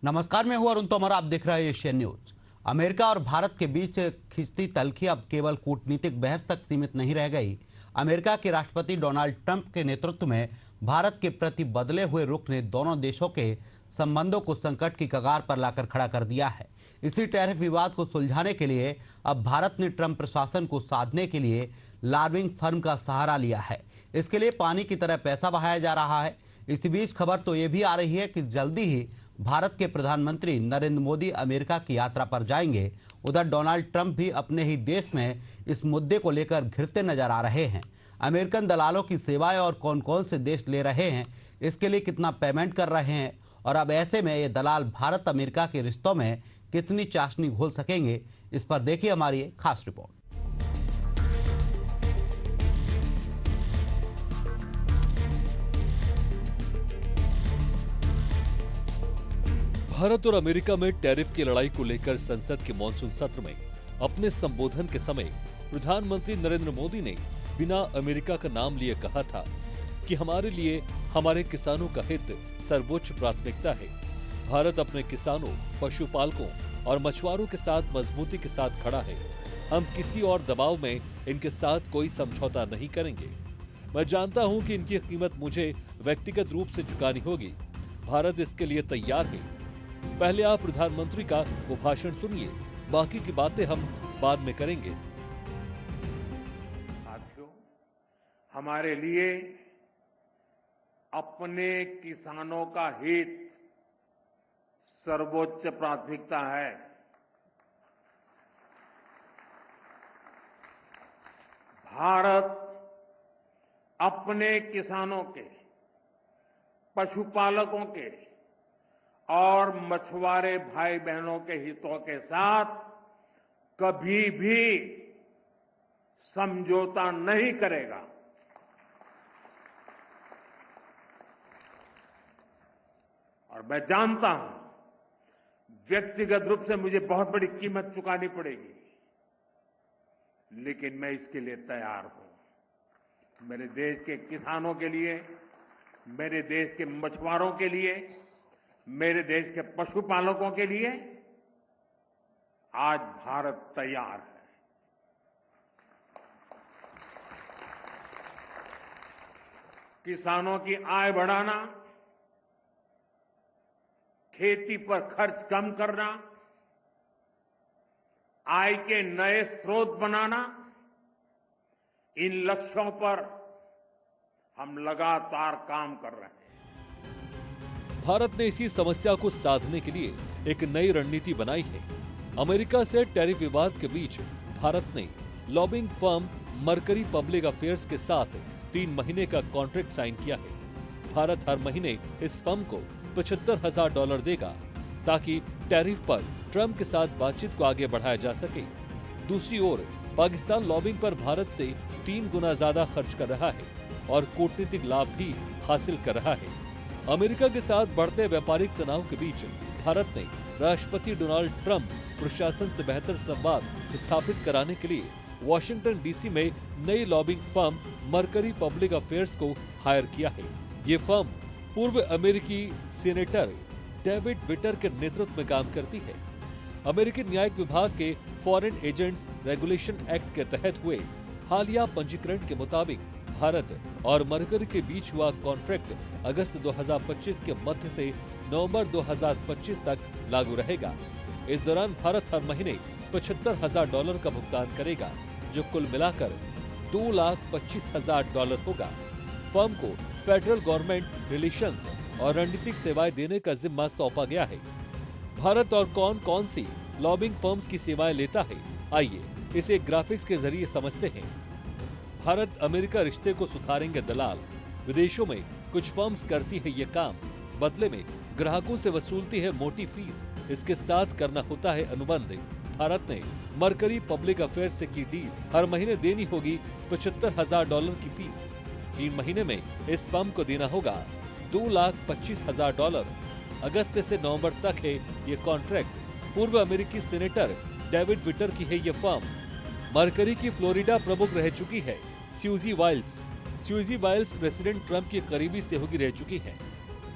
नमस्कार, मैं हूं अरुण तोमर। आप देख रहे हैं एशियन न्यूज। अमेरिका और भारत के बीच खिंचती तल्खी अब केवल कूटनीतिक बहस तक सीमित नहीं रह गई। अमेरिका के राष्ट्रपति डोनाल्ड ट्रंप के नेतृत्व में भारत के प्रति बदले हुए रुख ने दोनों देशों के संबंधों को संकट की कगार पर लाकर खड़ा कर दिया है। इसी टैरिफ विवाद को सुलझाने के लिए अब भारत ने ट्रंप प्रशासन को साधने के लिए लॉबिंग फर्म का सहारा लिया है। इसके लिए पानी की तरह पैसा बहाया जा रहा है। इसी बीच खबर तो ये भी आ रही है कि जल्दी ही भारत के प्रधानमंत्री नरेंद्र मोदी अमेरिका की यात्रा पर जाएंगे। उधर डोनाल्ड ट्रंप भी अपने ही देश में इस मुद्दे को लेकर घिरते नजर आ रहे हैं। अमेरिकन दलालों की सेवाएं और कौन कौन से देश ले रहे हैं, इसके लिए कितना पेमेंट कर रहे हैं, और अब ऐसे में ये दलाल भारत अमेरिका के रिश्तों में कितनी चाशनी घोल सकेंगे, इस पर देखिए हमारी खास रिपोर्ट। भारत और अमेरिका में टैरिफ की लड़ाई को लेकर संसद के मॉनसून सत्र में अपने संबोधन के समय प्रधानमंत्री नरेंद्र मोदी ने बिना अमेरिका का नाम लिए कहा था कि हमारे लिए हमारे किसानों का हित सर्वोच्च प्राथमिकता है। भारत अपने किसानों, पशुपालकों और मछुआरों के साथ मजबूती के साथ खड़ा है। हम किसी और दबाव में इनके साथ कोई समझौता नहीं करेंगे। मैं जानता हूं कि इनकी कीमत मुझे व्यक्तिगत रूप से चुकानी होगी। भारत इसके लिए तैयार है। पहले आप प्रधानमंत्री का वो भाषण सुनिए, बाकी की बातें हम बाद में करेंगे। साथियों, हमारे लिए अपने किसानों का हित सर्वोच्च प्राथमिकता है। भारत अपने किसानों के, पशुपालकों के और मछुआरे भाई बहनों के हितों के साथ कभी भी समझौता नहीं करेगा। और मैं जानता हूं व्यक्तिगत रूप से मुझे बहुत बड़ी कीमत चुकानी पड़ेगी, लेकिन मैं इसके लिए तैयार हूं। मेरे देश के किसानों के लिए, मेरे देश के मछुआरों के लिए, मेरे देश के पशुपालकों के लिए आज भारत तैयार है। किसानों की आय बढ़ाना, खेती पर खर्च कम करना, आय के नए स्रोत बनाना, इन लक्ष्यों पर हम लगातार काम कर रहे हैं। भारत ने इसी समस्या को साधने के लिए एक नई रणनीति बनाई है। अमेरिका से टैरिफ विवाद के बीच भारत ने lobbying firm mercury public affairs के साथ 3 महीने का कॉन्ट्रैक्ट साइन किया है। भारत हर महीने इस फर्म को $75,000 देगा ताकि टैरिफ पर ट्रंप के साथ बातचीत को आगे बढ़ाया जा सके। दूसरी ओर पाकिस्तान लॉबिंग पर भारत से 3 गुना ज्यादा खर्च कर रहा है और कूटनीतिक लाभ भी हासिल कर रहा है। अमेरिका के साथ बढ़ते व्यापारिक तनाव के बीच भारत ने राष्ट्रपति डोनाल्ड ट्रंप प्रशासन से बेहतर संवाद स्थापित कराने के लिए वॉशिंगटन डीसी में नई lobbying firm mercury public affairs को हायर किया है। ये फर्म पूर्व अमेरिकी सीनेटर डेविड विटर के नेतृत्व में काम करती है। अमेरिकी न्यायिक विभाग के फॉरेन एजेंट्स रेगुलेशन एक्ट के तहत हुए हालिया पंजीकरण के मुताबिक भारत और मरकरी के बीच हुआ कॉन्ट्रैक्ट अगस्त 2025 के मध्य से नवंबर 2025 तक लागू रहेगा। इस दौरान भारत हर महीने $75,000 का भुगतान करेगा, जो कुल मिलाकर $2,25,000 होगा। फर्म को फेडरल गवर्नमेंट रिलेशंस और रणनीतिक सेवाएं देने का जिम्मा सौंपा गया है। भारत और कौन कौन सी लॉबिंग फर्म्स की सेवाएं लेता है, आइए इसे ग्राफिक्स के जरिए समझते हैं। भारत अमेरिका रिश्ते को सुधारेंगे दलाल। विदेशों में कुछ फर्म्स करती है ये काम, बदले में ग्राहकों से वसूलती है मोटी फीस। इसके साथ करना होता है अनुबंध। भारत ने मरकरी पब्लिक अफेयर्स से की डील, हर महीने देनी होगी $75,000 की फीस। 3 महीने में इस फर्म को देना होगा $2,25,000। अगस्त से नवंबर तक है ये कॉन्ट्रैक्ट। पूर्व अमेरिकी सीनेटर डेविड विटर की है ये फर्म। मरकरी की फ्लोरिडा प्रमुख रह चुकी है स्यूजी वाइल्स प्रेसिडेंट ट्रंप की करीबी सहयोगी रह चुकी हैं।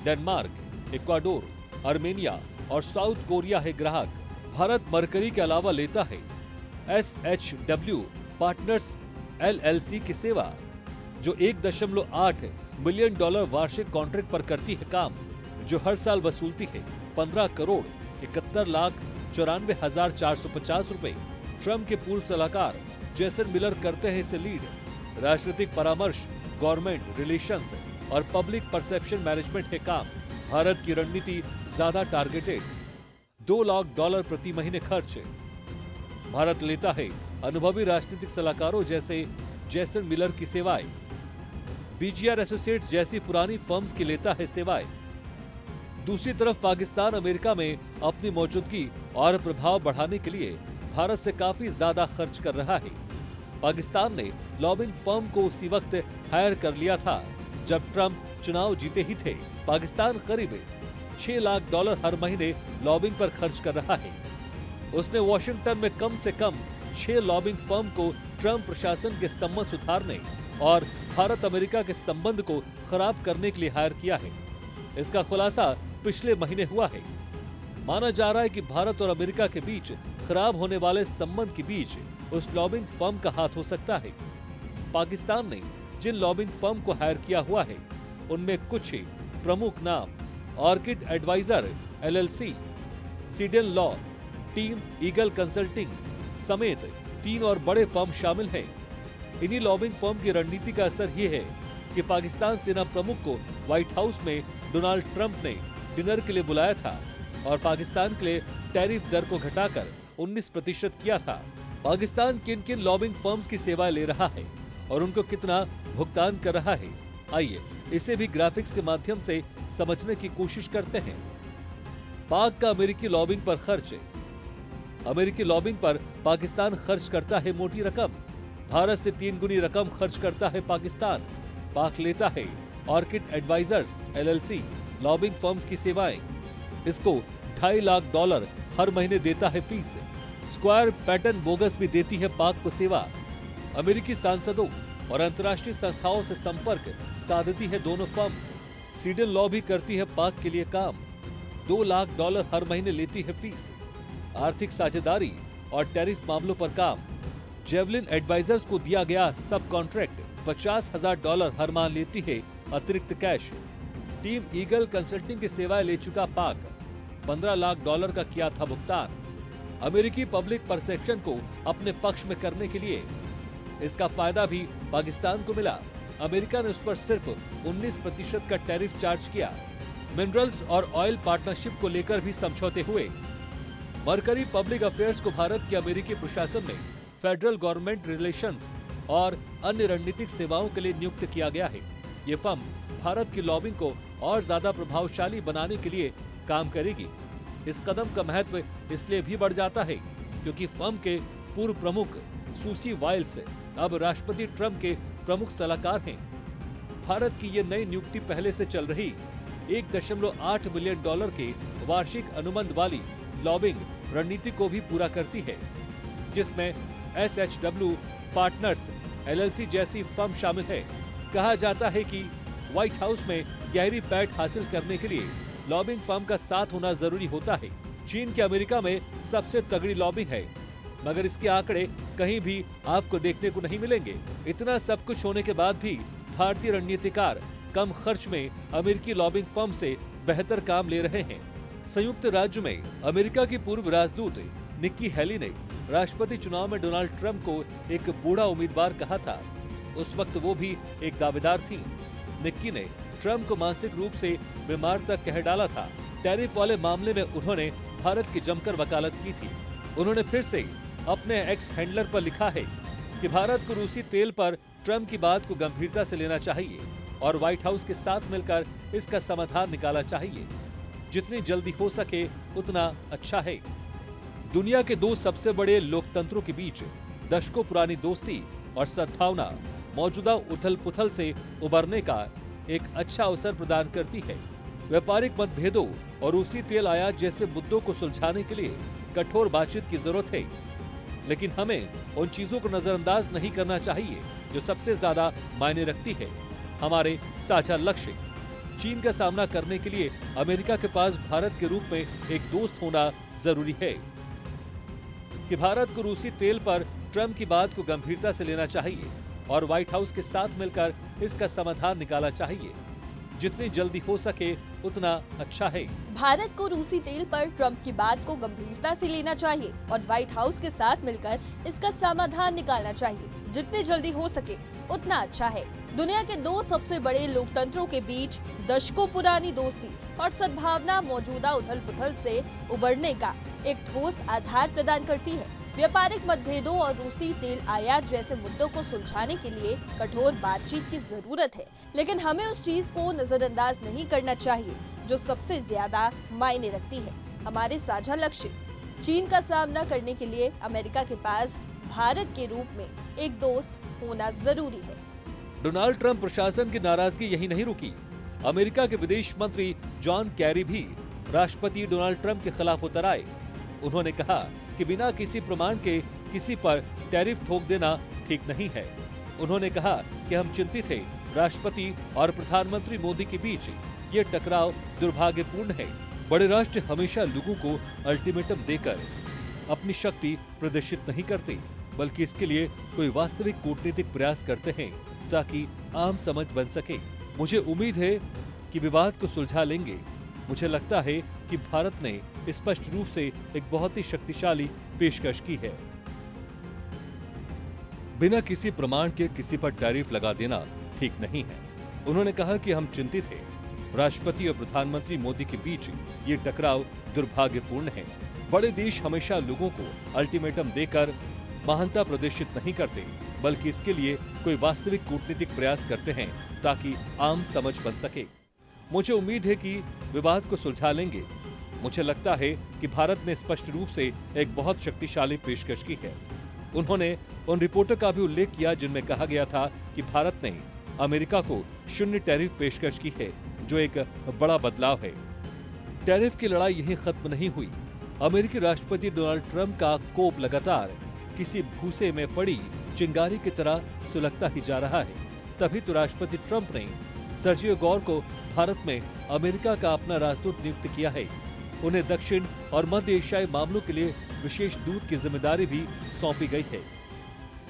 डेनमार्क, इक्वाडोर, आर्मेनिया, और साउथ कोरिया है ग्राहक। भारत मरकरी के अलावा लेता है SHW पार्टनर्स LLC की सेवा, जो $1.8 बिलियन वार्षिक कॉन्ट्रैक्ट पर करती है काम, जो हर साल वसूलती है 15,71,94,450 रुपए। ट्रम्प के पूर्व सलाहकार जेसन मिलर करते हैं इसे लीड। राजनीतिक परामर्श, गवर्नमेंट रिलेशंस और पब्लिक परसेप्शन मैनेजमेंट है काम। भारत की रणनीति ज्यादा टारगेटेड, $2 लाख प्रति महीने खर्च। भारत लेता है अनुभवी राजनीतिक सलाहकारों जैसे जेसन मिलर की सेवाएं। BGR एसोसिएट्स जैसी पुरानी फर्म्स की लेता है सेवाएं। दूसरी तरफ पाकिस्तान अमेरिका में अपनी मौजूदगी और प्रभाव बढ़ाने के लिए भारत से काफी ज्यादा खर्च कर रहा है। पाकिस्तान ने लॉबिंग फर्म को उसी वक्त हायर कर लिया था जब ट्रंप चुनाव जीते ही थे। पाकिस्तान करीब $6 लाख हर महीने लॉबिंग पर खर्च कर रहा है। उसने वॉशिंगटन में कम से कम 6 लॉबिंग फर्म को ट्रंप प्रशासन के संबंध सुधारने और भारत अमेरिका के संबंध को खराब करने के लिए हायर किया है। इसका खुलासा पिछले महीने हुआ है। माना जा रहा है कि भारत और अमेरिका के बीच खराब होने वाले संबंध के बीच उस लॉबिंग फर्म का हाथ हो सकता है। पाकिस्तान ने जिन लॉबिंग फर्म को हायर किया हुआ है उनमें कुछ प्रमुख नाम orchid advisor LLC, Seiden law, team eagle consulting समेत 3 और बड़े फर्म शामिल हैं। इन्हीं लॉबिंग फर्म की रणनीति का असर ये है कि पाकिस्तान सेना प्रमुख को व्हाइट हाउस में डोनाल्ड ट्रंप ने डिनर के लिए बुलाया था और पाकिस्तान के लिए टैरिफ दर को घटाकर 19% किया था। पाकिस्तान किन किन लॉबिंग फर्म्स की सेवा ले रहा है और उनको कितना भुगतान कर रहा है, आइए इसे भी ग्राफिक्स के माध्यम से समझने की कोशिश करते हैं। पाक का अमेरिकी लॉबिंग पर खर्च। अमेरिकी लॉबिंग पर पाकिस्तान खर्च करता है मोटी रकम। भारत से 3 गुनी रकम खर्च करता है पाकिस्तान। पाक लेता है orchid advisors LLC lobbying firms की सेवाएं। इसको $2.5 लाख हर महीने देता है फीस। स्क्वायर पैटर्न बोगस भी देती है पाक को सेवा। अमेरिकी सांसदों और अंतर्राष्ट्रीय संस्थाओं से संपर्क साधती है दोनों फर्म्स। सीडेन लॉ भी करती है पाक के लिए काम। $2 लाख हर महीने लेती है फीस। आर्थिक साझेदारी और टैरिफ मामलों पर काम। जेवलिन एडवाइजर्स को दिया गया सब कॉन्ट्रैक्ट $50,000 हर माह लेती है अतिरिक्त कैश। टीम ईगल कंसल्टिंग की सेवाएं ले चुका पाक $15 लाख का किया था भुगतान अमेरिकी पब्लिक परसेप्शन को अपने पक्ष में करने के लिए। इसका फायदा भी पाकिस्तान को मिला। अमेरिका ने उस पर सिर्फ 19% का टैरिफ चार्ज किया। मिनरल्स और ऑयल पार्टनरशिप को लेकर भी समझौते हुए। मरकरी पब्लिक अफेयर्स को भारत के अमेरिकी प्रशासन में फेडरल गवर्नमेंट रिलेशंस और अन्य रणनीतिक सेवाओं के लिए नियुक्त किया गया है। ये फर्म भारत की लॉबिंग को और ज्यादा प्रभावशाली बनाने के लिए काम करेगी। इस कदम का महत्व इसलिए भी बढ़ जाता है क्योंकि फर्म के पूर्व प्रमुख सूसी वाइल्स अब राष्ट्रपति ट्रंप के प्रमुख सलाहकार हैं। भारत की ये नई नियुक्ति पहले से चल रही $1.8 बिलियन के वार्षिक अनुबंध वाली लॉबिंग रणनीति को भी पूरा करती है, जिसमें SHW पार्टनर्स LLC जैसी फर्म शामिल है। कहा जाता है कि व्हाइट हाउस में गहरी पैठ हासिल करने के लिए लॉबिंग फर्म का साथ होना जरूरी होता है। चीन के अमेरिका में सबसे तगड़ी लॉबिंग है, मगर इसके आंकड़े कहीं भी आपको देखने को नहीं मिलेंगे। इतना सब कुछ होने के बाद भी भारतीय रणनीतिकार कम खर्च में अमेरिकी लॉबिंग फर्म से बेहतर काम ले रहे हैं। संयुक्त राज्य में अमेरिका की पूर्व राजदूत निक्की हेली ने राष्ट्रपति चुनाव में डोनाल्ड ट्रंप को एक बूढ़ा उम्मीदवार कहा था। उस वक्त वो भी एक दावेदार थी। निक्की ने ट्रंप को मानसिक रूप से बीमार तक कह डाला था। टैरिफ वाले मामले में उन्होंने भारत की जमकर वकालत की थी। उन्होंने फिर से अपने एक्स हैंडलर पर लिखा है कि भारत को रूसी तेल पर ट्रंप की बात को गंभीरता से लेना चाहिए और व्हाइट हाउस के साथ मिलकर इसका समाधान निकालना चाहिए। जितनी जल्दी हो सके उतना अच्छा है। दुनिया के 2 सबसे बड़े लोकतंत्रों के बीच दशकों पुरानी दोस्ती और सद्भावना मौजूदा उथल-पुथल से उबरने का एक अच्छा अवसर प्रदान करती है। व्यापारिक मतभेदों और रूसी तेल आयात जैसे मुद्दों को सुलझाने के लिए कठोर बातचीत की जरूरत है, लेकिन हमें उन चीजों को नजरअंदाज नहीं करना चाहिए जो सबसे ज्यादा मायने रखती है, हमारे साझा लक्ष्य। चीन का सामना करने के लिए अमेरिका के पास भारत के रूप में एक दोस्त होना जरूरी है कि भारत को रूसी तेल पर ट्रंप की बात को गंभीरता से लेना चाहिए और व्हाइट हाउस के साथ मिलकर इसका समाधान निकालना चाहिए। जितनी जल्दी हो सके उतना अच्छा है। भारत को रूसी तेल पर ट्रंप की बात को गंभीरता से लेना चाहिए और व्हाइट हाउस के साथ मिलकर इसका समाधान निकालना चाहिए। जितनी जल्दी हो सके उतना अच्छा है। दुनिया के दो सबसे बड़े लोकतंत्रों के बीच दशकों पुरानी दोस्ती और सद्भावना मौजूदा उथल पुथल से उबरने का एक ठोस आधार प्रदान करती है। व्यापारिक मतभेदों और रूसी तेल आयात जैसे मुद्दों को सुलझाने के लिए कठोर बातचीत की जरूरत है, लेकिन हमें उस चीज को नजरअंदाज नहीं करना चाहिए जो सबसे ज्यादा मायने रखती है, हमारे साझा लक्ष्य। चीन का सामना करने के लिए अमेरिका के पास भारत के रूप में एक दोस्त होना जरूरी है। डोनाल्ड ट्रंप प्रशासन की नाराजगी यही नहीं रुकी। अमेरिका के विदेश मंत्री जॉन कैरी भी राष्ट्रपति डोनाल्ड ट्रंप के खिलाफ उतर आए। उन्होंने कहा कि बिना किसी प्रमाण के किसी पर टैरिफ ठोक देना ठीक नहीं है। उन्होंने कहा कि हम चिंतित हैं, राष्ट्रपति और प्रधानमंत्री मोदी के बीच ये टकराव दुर्भाग्यपूर्ण है। बड़े राष्ट्र हमेशा लोगों को अल्टीमेटम देकर अपनी शक्ति प्रदर्शित नहीं करते, बल्कि इसके लिए कोई वास्तविक कूटनीतिक प्रयास करते हैं ताकि आम समझ बन सके। मुझे उम्मीद है कि विवाद को सुलझा लेंगे। मुझे लगता है कि भारत ने स्पष्ट रूप से एक बहुत ही शक्तिशाली पेशकश की है। बिना किसी प्रमाण के किसी पर टैरिफ लगा देना ठीक नहीं है। उन्होंने कहा कि हम चिंतित हैं, राष्ट्रपति और प्रधानमंत्री मोदी के बीच ये टकराव दुर्भाग्यपूर्ण है। बड़े देश हमेशा लोगों को अल्टीमेटम देकर महानता प्रदर्शित नहीं करते, बल्कि इसके लिए कोई वास्तविक कूटनीतिक प्रयास करते हैं ताकि आम समझ बन सके। मुझे उम्मीद है कि विवाद को सुलझा लेंगे। मुझे लगता है कि भारत ने स्पष्ट रूप से एक बहुत शक्तिशाली पेशकश की है। उन्होंने उन रिपोर्टों का भी उल्लेख किया जिनमें कहा गया था कि भारत ने अमेरिका को शून्य टैरिफ पेशकश की है, जो एक बड़ा बदलाव है। टैरिफ की लड़ाई यहीं खत्म नहीं हुई। अमेरिकी राष्ट्रपति डोनाल्ड ट्रंप का कोप लगातार किसी भूसे में पड़ी चिंगारी की तरह सुलगता ही जा रहा है। तभी तो राष्ट्रपति ट्रंप ने सर्जियो गौर को भारत में अमेरिका का अपना राजदूत नियुक्त किया है। उन्हें दक्षिण और मध्य एशियाई मामलों के लिए विशेष दूत की जिम्मेदारी भी सौंपी गई है।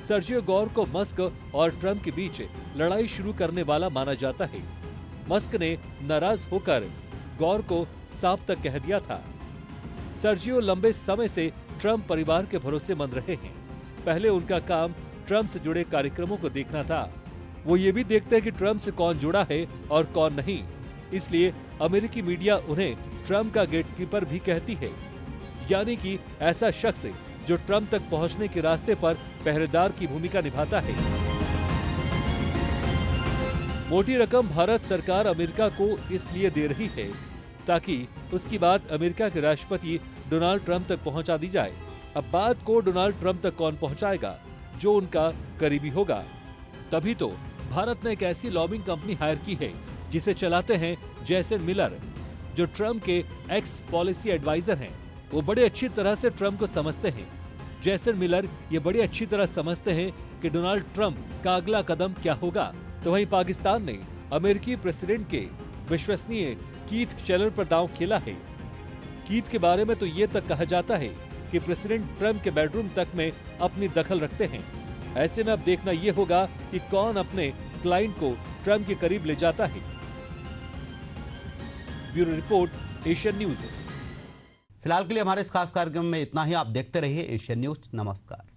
सर्जियो गौर को मस्क और ट्रंप के बीच लड़ाई शुरू करने वाला माना जाता है। मस्क ने नाराज होकर गौर को साफ तक कह दिया था। सर्जियो लंबे समय से ट्रंप परिवार के भरोसेमंद रहे हैं। पहले उनका काम ट्रंप से जुड़े कार्यक्रमों को देखना था। वो ये भी देखते हैं कि ट्रंप से कौन जुड़ा है और कौन नहीं। इसलिए अमेरिकी मीडिया उन्हें ट्रंप का गेटकीपर भी कहती है, यानी कि ऐसा शख्स जो ट्रंप तक पहुंचने के रास्ते पर पहरेदार की भूमिका निभाता है। मोटी रकम भारत सरकार अमेरिका को इसलिए दे रही है ताकि उसकी बात अमेरिका के राष्ट्रपति डोनाल्ड ट्रंप तक पहुंचा दी जाए। अब बात को डोनाल्ड ट्रंप तक कौन पहुंचाएगा? जो उनका करीबी होगा। तभी तो भारत ने एक ऐसी लॉबिंग कंपनी हायर की है जिसे चलाते हैं जैसन मिलर, जो ट्रंप के एक्स पॉलिसी एडवाइजर हैं। वो बड़े अच्छी तरह से ट्रंप को समझते हैं। जैसन मिलर ये बड़ी अच्छी तरह समझते हैं कि डोनाल्ड ट्रंप का अगला कदम क्या होगा। तो वहीं पाकिस्तान ने अमेरिकी प्रेसिडेंट के विश्वसनीय कीथ शेलर पर दांव खेला है। कीथ के बारे में तो ये तक कहा जाता है कि प्रेसिडेंट ट्रंप के बेडरूम तक में अपनी दखल रखते हैं। ऐसे में अब देखना यह होगा कि कौन अपने क्लाइंट को ट्रंप के करीब ले जाता है। Bureau report, Asian news. फिलहाल के लिए हमारे इस खास कार्यक्रम में इतना ही। आप देखते रहिए एशियन न्यूज। नमस्कार।